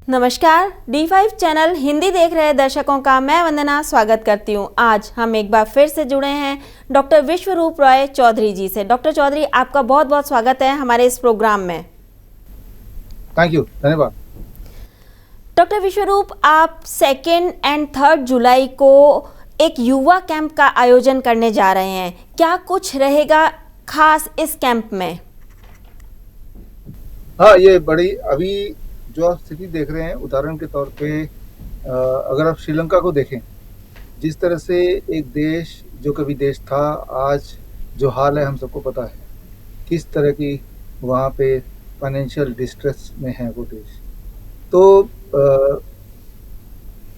नमस्कार, D5 channel Hindi देख रहे दर्शकों का मैं वंदना स्वागत करती हूं। आज हम एक बार फिर से जुड़े हैं डॉक्टर विश्वरूप रॉय चौधरी जी से। डॉक्टर चौधरी, आपका बहुत बहुत स्वागत है हमारे इस प्रोग्राम में। थैंक यू, धन्यवाद। डॉक्टर विश्वरूप, आप 2 और 3 जुलाई को एक युवा कैंप का आयोजन करने जा रहे हैं। क्या कुछ रहेगा खास इस कैंप में? हाँ, ये बड़ी अभी जो आप स्थिति देख रहे हैं, उदाहरण के तौर पे अगर आप श्रीलंका को देखें, जिस तरह से एक देश जो कभी देश था, आज जो हाल है हम सबको पता है, किस तरह की वहाँ पे फाइनेंशियल डिस्ट्रेस में है वो देश। तो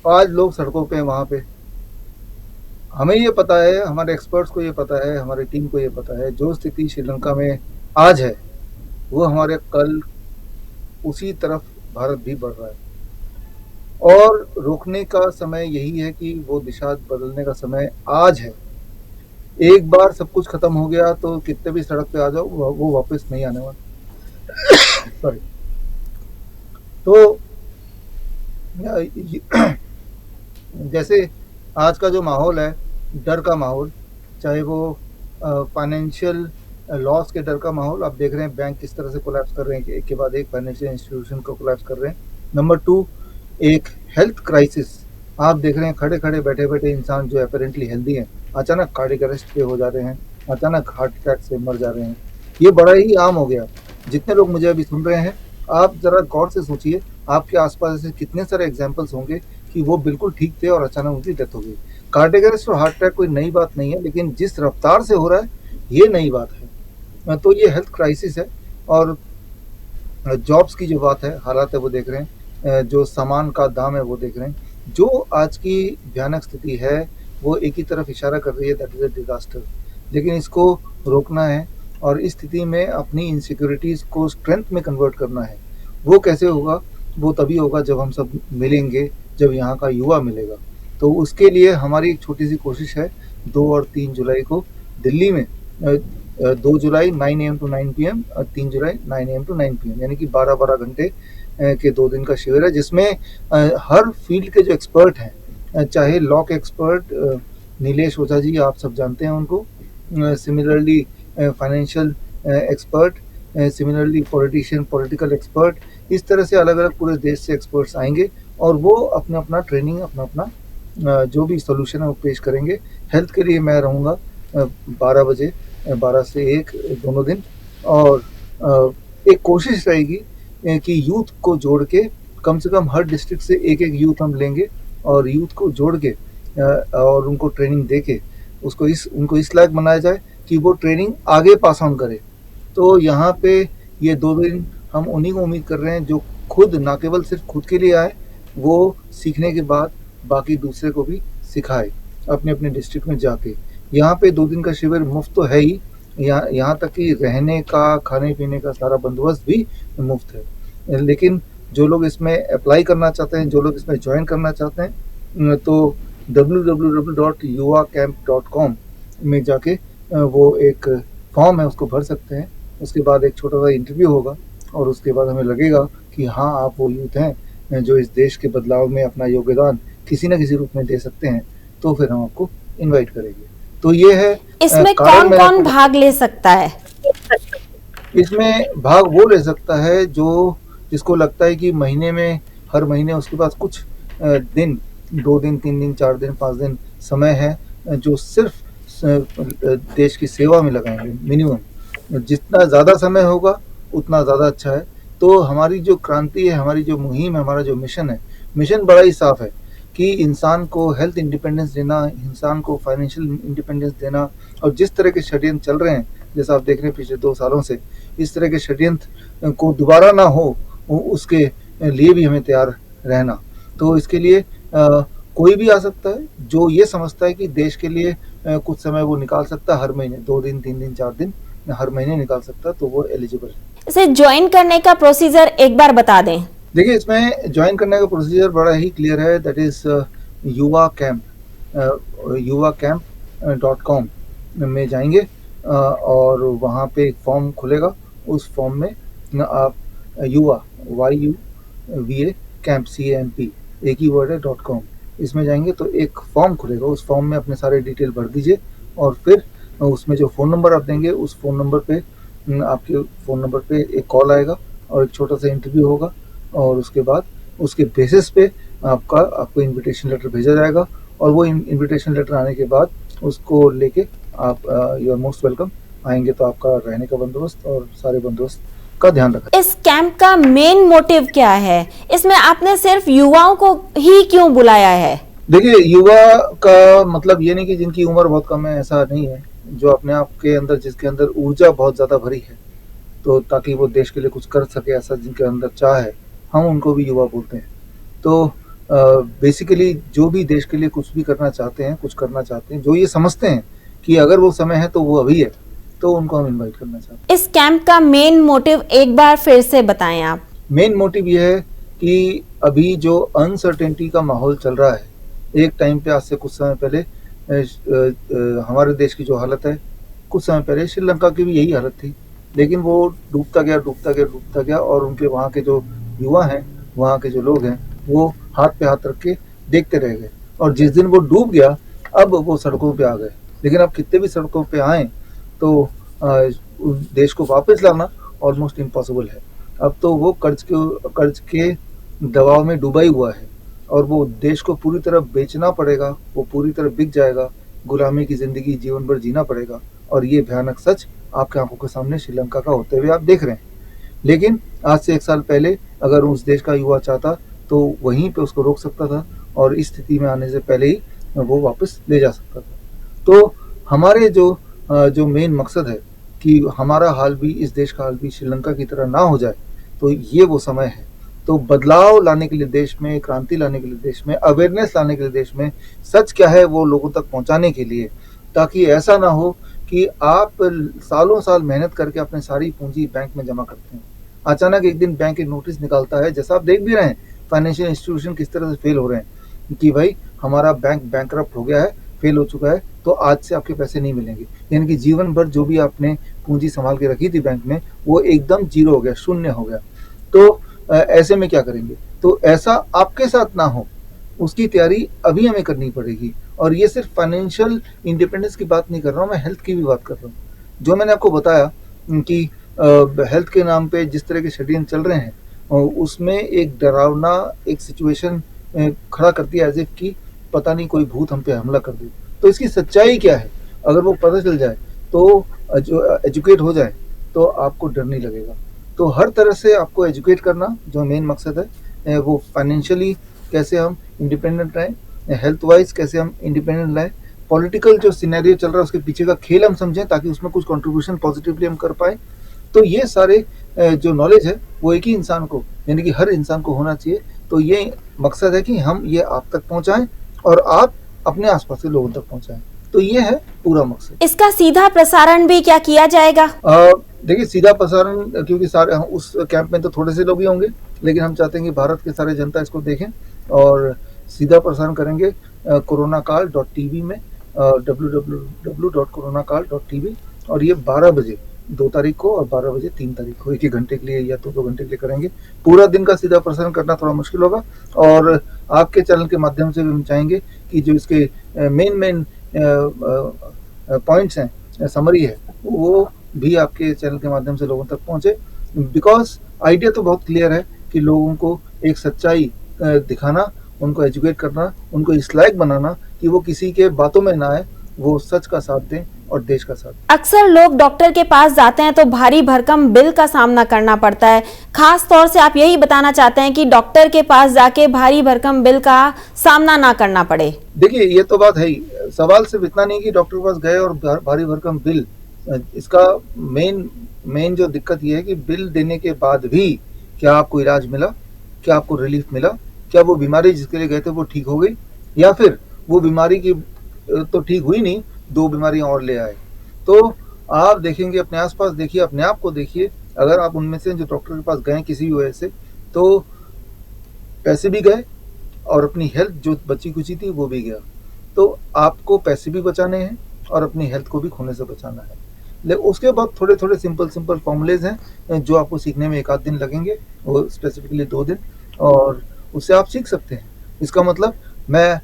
आज लोग सड़कों पे हैं वहाँ पे। हमें ये पता है, हमारे एक्सपर्ट्स को ये पता है, हमारी टीम को ये पता है, जो स्थिति श्रीलंका में आज है वो हमारे कल उसी तरफ भारत भी बढ़ रहा है और रोकने का समय यही है कि वो दिशा बदलने का समय आज है। एक बार सब कुछ खत्म हो गया तो कितने भी सड़क पे आ जाओ वो वापस नहीं आने वाला। सॉरी। तो जैसे आज का जो माहौल है, डर का माहौल, चाहे वो फाइनेंशियल लॉस के डर का माहौल, आप देख रहे हैं बैंक किस तरह से कोलैप्स कर रहे हैं, एक के बाद एक फाइनेंशियल इंस्टीट्यूशन को कोलैप्स कर रहे हैं। नंबर 2, एक हेल्थ क्राइसिस। आप देख रहे हैं खड़े खड़े बैठे बैठे इंसान जो अपेरेंटली हेल्दी हैं, अचानक कार्डियक अरेस्ट पे हो जा रहे हैं, अचानक हार्ट अटैक से मर जा रहे हैं। ये बड़ा ही आम हो गया। जितने लोग मुझे अभी सुन रहे हैं, आप जरा गौर से सोचिए, आपके आसपास ऐसे कितने सारे एग्जाम्पल्स होंगे कि वो बिल्कुल ठीक थे और अचानक उनकी डेथ हो गई। कार्डियक अरेस्ट और हार्ट अटैक कोई नई बात नहीं है, लेकिन जिस रफ्तार से हो रहा है ये नई बात है। तो ये हेल्थ क्राइसिस है। और जॉब्स की जो बात है, हालात है वो देख रहे हैं, जो सामान का दाम है वो देख रहे हैं। जो आज की भयानक स्थिति है वो एक ही तरफ इशारा कर रही है, दैट इज अ डिजास्टर। लेकिन इसको रोकना है और इस स्थिति में अपनी इनसिक्योरिटीज़ को स्ट्रेंथ में कन्वर्ट करना है। वो कैसे होगा? वो तभी होगा जब हम सब मिलेंगे, जब यहाँ का युवा मिलेगा। तो उसके लिए हमारी एक छोटी सी कोशिश है, 2 और 3 जुलाई को दिल्ली में, 2 जुलाई 9 AM to 9 PM और 3 जुलाई 9 AM to 9 PM, यानी कि 12-12 घंटे के 2 दिन का शिविर है, जिसमें हर फील्ड के जो एक्सपर्ट हैं, चाहे लॉ के एक्सपर्ट नीलेश ओझा जी, आप सब जानते हैं उनको, similarly financial expert, similarly politician, political expert, इस तरह से अलग अलग पूरे देश से एक्सपर्ट्स आएंगे और वो अपना अपना ट्रेनिंग, अपना अपना जो भी सोल्यूशन है वो पेश करेंगे। हेल्थ के लिए मैं रहूँगा 12 बजे, 12 से 1 दोनों दिन। और एक कोशिश रहेगी कि यूथ को जोड़ के, कम से कम हर डिस्ट्रिक्ट से एक एक यूथ हम लेंगे और यूथ को जोड़ के और उनको ट्रेनिंग दे के उनको इस लायक बनाया जाए कि वो ट्रेनिंग आगे पास ऑन करे। तो यहाँ पे ये 2 दिन हम उन्हीं को उम्मीद कर रहे हैं जो खुद, ना केवल सिर्फ खुद के लिए आए, वो सीखने के बाद बाकी दूसरे को भी सिखाए अपने अपने डिस्ट्रिक्ट में जाके। यहाँ पे 2 दिन का शिविर मुफ्त तो है ही, यहाँ तक कि रहने का, खाने पीने का सारा बंदोबस्त भी मुफ्त है। लेकिन जो लोग इसमें अप्लाई करना चाहते हैं, जो लोग इसमें ज्वाइन करना चाहते हैं, तो www.yuvacamp.com में जाके वो एक फॉर्म है उसको भर सकते हैं। उसके बाद एक छोटा सा इंटरव्यू होगा और उसके बाद हमें लगेगा कि हाँ, आप वो यूथ हैं जो इस देश के बदलाव में अपना योगदान किसी न किसी रूप में दे सकते हैं, तो फिर हम आपको इनवाइट करेंगे। तो ये है इसमें कौन कौन भाग ले सकता है? इसमें भाग वो ले सकता है जो, जिसको लगता है कि महीने में, हर महीने उसके पास कुछ दिन, 2 दिन, 3 दिन, 4 दिन, 5 दिन समय है, जो सिर्फ देश की सेवा में लगाएंगे। मिनिमम जितना ज़्यादा समय होगा उतना ज़्यादा अच्छा है। तो हमारी जो क्रांति है, हमारी जो मुहिम है, हमारा जो मिशन है, मिशन बड़ा ही साफ है कि इंसान को हेल्थ इंडिपेंडेंस देना, इंसान को फाइनेंशियल इंडिपेंडेंस देना। और जिस तरह के षड्यंत्र चल रहे हैं, जैसा आप देख रहे हैं पिछले 2 सालों से, इस तरह के षड्यंत्र को दोबारा ना हो, उसके लिए भी हमें तैयार रहना। तो इसके लिए कोई भी आ सकता है जो ये समझता है कि देश के लिए कुछ समय वो निकाल सकता है, हर महीने 2 दिन, 3 दिन, 4 दिन हर महीने निकाल सकता है, तो वो एलिजिबल है। इसे ज्वाइन करने का प्रोसीजर एक बार बता दें। देखिए, इसमें ज्वाइन करने का प्रोसीजर बड़ा ही क्लियर है, दैट इज युवा कैंप, yuvacamp.com में जाएंगे और वहाँ पे एक फॉर्म खुलेगा। उस फॉर्म में आप युवा, YUVA camp CAMP एक ही वर्ड है .com। इसमें जाएंगे तो एक फॉर्म खुलेगा, उस फॉर्म में अपने सारे डिटेल भर दीजिए और फिर उसमें जो फ़ोन नंबर आप देंगे उस फ़ोन नंबर पे आपके फ़ोन नंबर पे एक कॉल आएगा और एक छोटा सा इंटरव्यू होगा और उसके बाद उसके बेसिस पे आपको इनविटेशन लेटर भेजा जाएगा और वो इनविटेशन लेटर आने के बाद उसको लेके आप यू आर मोस्ट वेलकम आएंगे तो आपका रहने का बंदोबस्त और सारे बंदोबस्त का ध्यान रखें। इस कैंप का मेन मोटिव क्या है? इसमें आपने सिर्फ युवाओं को ही क्यों बुलाया है? देखिए, युवा का मतलब ये नहीं कि जिनकी उम्र बहुत कम है, ऐसा नहीं है। जो अपने आप के अंदर जिसके अंदर ऊर्जा बहुत ज़्यादा भरी है तो ताकि वो देश के लिए कुछ कर सके, ऐसा जिनके अंदर चाह है, हम उनको भी युवा बोलते हैं। तो बेसिकली जो भी देश के लिए कुछ भी करना चाहते हैं, कुछ करना चाहते हैं, जो ये समझते हैं कि अगर वो समय है तो वो अभी है, तो उनको हम इनवाइट करना चाहते हैं। इस कैंप का मेन मोटिव एक बार फिर से बताएं आप। मेन मोटिव ये है कि अभी जो अनसर्टेनिटी का माहौल चल रहा है, एक टाइम पे आज से कुछ समय पहले हमारे देश की जो हालत है, कुछ समय पहले श्रीलंका की भी यही हालत थी, लेकिन वो डूबता गया और उनके वहाँ के जो युवा हैं, वहाँ के जो लोग हैं, वो हाथ पे हाथ रख के देखते रह गए और जिस दिन वो डूब गया अब वो सड़कों पे आ गए। लेकिन अब कितने भी सड़कों पे आए तो उस देश को वापस लाना ऑलमोस्ट इम्पॉसिबल है। अब तो वो कर्ज के दबाव में डूबा ही हुआ है और वो देश को पूरी तरह बेचना पड़ेगा, वो पूरी तरह बिक जाएगा, गुलामी की ज़िंदगी जीवन भर जीना पड़ेगा और ये भयानक सच आपके आंखों के सामने श्रीलंका का होते हुए आप देख रहे हैं। लेकिन आज से 1 साल पहले अगर उस देश का युवा चाहता तो वहीं पे उसको रोक सकता था और इस स्थिति में आने से पहले ही वो वापस ले जा सकता था। तो हमारे जो मेन मकसद है कि हमारा हाल भी, इस देश का हाल भी श्रीलंका की तरह ना हो जाए, तो ये वो समय है। तो बदलाव लाने के लिए देश में, क्रांति लाने के लिए देश में, अवेयरनेस लाने के लिए देश में, सच क्या है वो लोगों तक पहुंचाने के लिए, ताकि ऐसा ना हो कि आप सालों साल मेहनत करके अपनी सारी पूंजी बैंक में जमा करते हैं, अचानक एक दिन बैंक एक नोटिस निकालता है, जैसा आप देख भी रहे हैं फाइनेंशियल इंस्टीट्यूशन किस तरह से फेल हो रहे हैं कि भाई हमारा बैंक बैंकरप्ट हो गया है, फेल हो चुका है, तो आज से आपके पैसे नहीं मिलेंगे। यानी कि जीवन भर जो भी आपने पूंजी संभाल के रखी थी बैंक में, वो एकदम जीरो हो गया, शून्य हो गया। तो ऐसे में क्या करेंगे? तो ऐसा आपके साथ ना हो, उसकी तैयारी अभी हमें करनी पड़ेगी। और ये सिर्फ फाइनेंशियल इंडिपेंडेंस की बात नहीं कर रहा हूँ, मैं हेल्थ की भी बात कर रहा हूँ। जो मैंने आपको बताया कि हेल्थ के नाम पे जिस तरह के षड्यंत्र चल रहे हैं, उसमें एक डरावना एक सिचुएशन खड़ा करती है, एज इफ कि पता नहीं कोई भूत हम पे हमला कर दे। तो इसकी सच्चाई क्या है, अगर वो पता चल जाए तो जो एजुकेट हो जाए तो आपको डर नहीं लगेगा। तो हर तरह से आपको एजुकेट करना जो मेन मकसद है, वो फाइनेंशियली कैसे हम इंडिपेंडेंट रहें, हेल्थ वाइज कैसे हम इंडिपेंडेंट रहें, पॉलिटिकल जो सिनेरियो चल रहा है उसके पीछे का खेल हम समझें ताकि उसमें कुछ कंट्रीब्यूशन पॉजिटिवली हम कर पाए। तो ये सारे जो नॉलेज है वो एक ही इंसान को, यानी कि हर इंसान को होना चाहिए। तो ये मकसद है कि हम ये आप तक पहुंचाएं और आप अपने आसपास के लोगों तक पहुंचाएं। तो ये है पूरा मकसद। इसका सीधा प्रसारण भी क्या किया जाएगा? देखिए, सीधा प्रसारण क्योंकि सारे उस कैंप में तो थोड़े से लोग ही होंगे, लेकिन हम चाहते हैं कि भारत के सारे जनता इसको देखें और सीधा प्रसारण करेंगे coronakaal.tv में, www.coronakaal.tv। और ये 12 बजे 2 तारीख को और 12 बजे 3 तारीख को, 1 घंटे के लिए या तो 2 घंटे के लिए करेंगे। पूरा दिन का सीधा प्रसारण करना थोड़ा मुश्किल होगा और आपके चैनल के माध्यम से भी हम चाहेंगे कि जो इसके मेन पॉइंट्स हैं, समरी है, वो भी आपके चैनल के माध्यम से लोगों तक पहुंचे। बिकॉज आइडिया तो बहुत क्लियर है कि लोगों को एक सच्चाई दिखाना, उनको एजुकेट करना, उनको इस लायक बनाना कि वो किसी के बातों में ना आए, वो सच का साथ दें और देश का साथ। अक्सर लोग डॉक्टर के पास जाते हैं तो भारी भरकम बिल का सामना करना पड़ता है। खास तौर से आप यही बताना चाहते हैं कि डॉक्टर के पास जाके भारी भरकम बिल का सामना ना करना पड़े। देखिए, ये तो बात है ही। सवाल सिर्फ इतना नहीं कि डॉक्टर के पास गए और भारी भरकम बिल, इसका मेन जो दिक्कत ये है कि बिल देने के बाद भी क्या आपको इलाज मिला, क्या आपको रिलीफ मिला, क्या वो बीमारी जिसके लिए गए थे वो ठीक हो गई, या फिर वो बीमारी की तो ठीक हुई नहीं, 2 बीमारियां और ले आए। तो आप देखेंगे, अपने आसपास देखिए, अपने आप को देखिए, अगर आप उनमें से जो डॉक्टर के पास गए किसी भी वजह से, तो पैसे भी गए और अपनी हेल्थ जो बची कुची थी वो भी गया। तो आपको पैसे भी बचाने हैं और अपनी हेल्थ को भी खोने से बचाना है। लेकिन उसके बाद थोड़े सिंपल फॉर्मूलेज हैं जो आपको सीखने में 1 आध दिन लगेंगे, वो स्पेसिफिकली 2 दिन, और उससे आप सीख सकते हैं। इसका मतलब मैं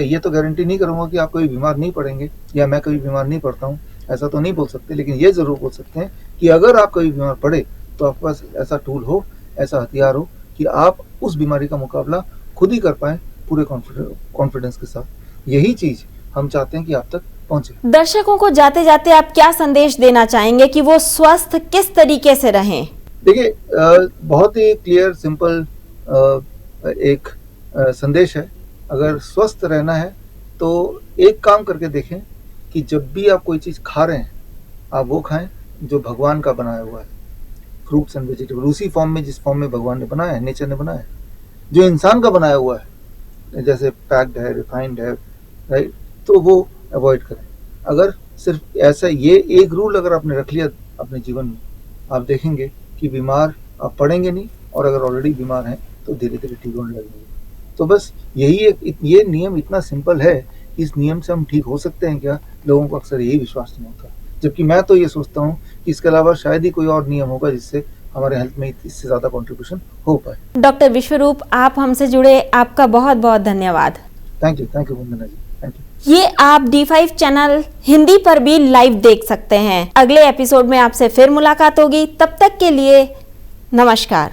ये तो गारंटी नहीं करूँगा कि आप कभी बीमार नहीं पड़ेंगे या मैं कभी बीमार नहीं पड़ता हूँ, ऐसा तो नहीं बोल सकते, लेकिन ये ज़रूर बोल सकते हैं कि अगर आप कभी बीमार पड़े तो आपके पास ऐसा टूल हो, ऐसा हथियार हो कि आप उस बीमारी का मुकाबला खुद ही कर पाएँ पूरे कॉन्फिडेंस के साथ। यही चीज़ हम चाहते हैं कि आप तक पहुँचे। दर्शकों को जाते जाते आप क्या संदेश देना चाहेंगे कि वो स्वस्थ किस तरीके से रहें? देखिए, बहुत ही क्लियर सिंपल एक संदेश है। अगर स्वस्थ रहना है तो एक काम करके देखें कि जब भी आप कोई चीज़ खा रहे हैं, आप वो खाएँ जो भगवान का बनाया हुआ है, फ्रूट्स एंड वेजिटेबल उसी फॉर्म में जिस फॉर्म में भगवान ने बनाया है, नेचर ने बनाया है। जो इंसान का बनाया हुआ है, जैसे पैक्ड है, रिफाइंड है, राइट, तो वो अवॉइड करें। अगर सिर्फ ऐसा ये एक रूल अगर आपने रख लिया अपने जीवन में, आप देखेंगे कि बीमार आप पड़ेंगे नहीं, और अगर ऑलरेडी बीमार हैं तो धीरे धीरे ठीक होने लगेंगे। तो बस यही ये नियम इतना सिंपल है, इस नियम से हम ठीक हो सकते हैं क्या? लोगों को अक्सर यही विश्वास नहीं होता, जबकि मैं तो ये सोचता हूँ कि इसके अलावा शायद ही कोई और नियम होगा जिससे हमारे हेल्थ में इससे ज़्यादा कॉन्ट्रीब्यूशन हो पाए। डॉक्टर विश्वरूप, आप हमसे जुड़े, आपका बहुत बहुत धन्यवाद। Thank you Vandana ji, thank you. ये आप D5 चैनल हिंदी पर भी लाइव देख सकते हैं। अगले एपिसोड में आपसे फिर मुलाकात होगी, तब तक के लिए नमस्कार।